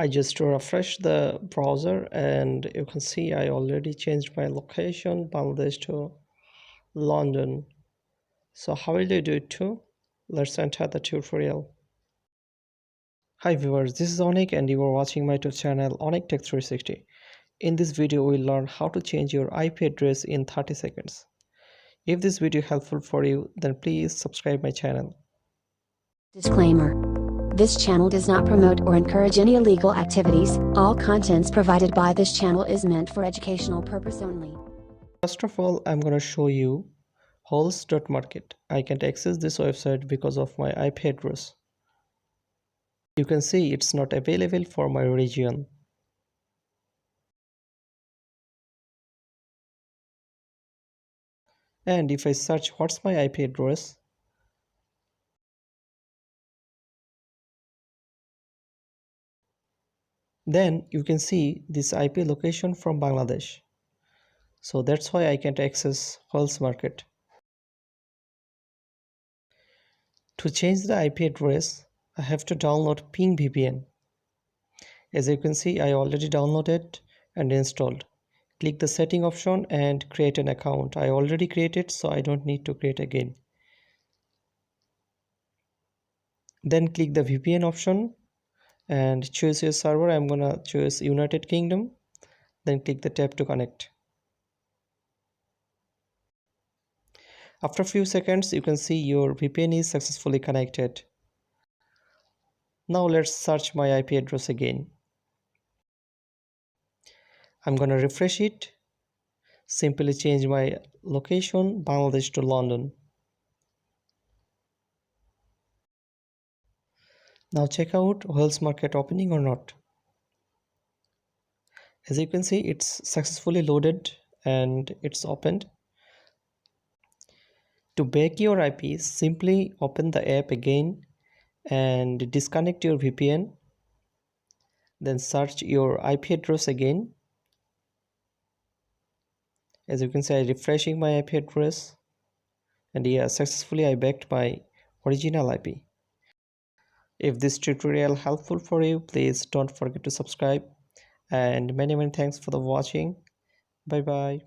I just refreshed the browser and you can see I already changed my location Bangladesh to London. So how will you do it too? Let's enter the tutorial. Hi viewers, this is Onik and you are watching my YouTube channel Onik Tech 360. In this video we'll learn how to change your IP address in 30 seconds. If this video helpful for you, then please subscribe my channel. Disclaimer. This channel does not promote or encourage any illegal activities. All contents provided by this channel is meant for educational purpose only. First of all, I'm going to show you holes.market. I can't access this website because of my IP address. You can see it's not available for my region. And if I search what's my IP address, then you can see this IP location from Bangladesh. So that's why I can't access Holes Market. To change the IP address, I have to download Ping VPN. As you can see, I already downloaded and installed. Click the setting option and create an account. I already created, so I don't need to create again. Then click the VPN option and choose your server. I'm gonna choose United Kingdom. Then click the tab to connect. After a few seconds, you can see your VPN is successfully connected. Now let's search my IP address again. I'm gonna refresh it. Simply change my location Bangladesh to London. Now check out Holes Market opening or not. As you can see, it's successfully loaded and it's opened. To back your IP, simply open the app again and disconnect your VPN. Then search your IP address again. As you can see, I'm refreshing my IP address. And yeah, successfully I backed my original IP. If this tutorial helpful for you, please don't forget to subscribe. And many thanks for the watching. Bye bye.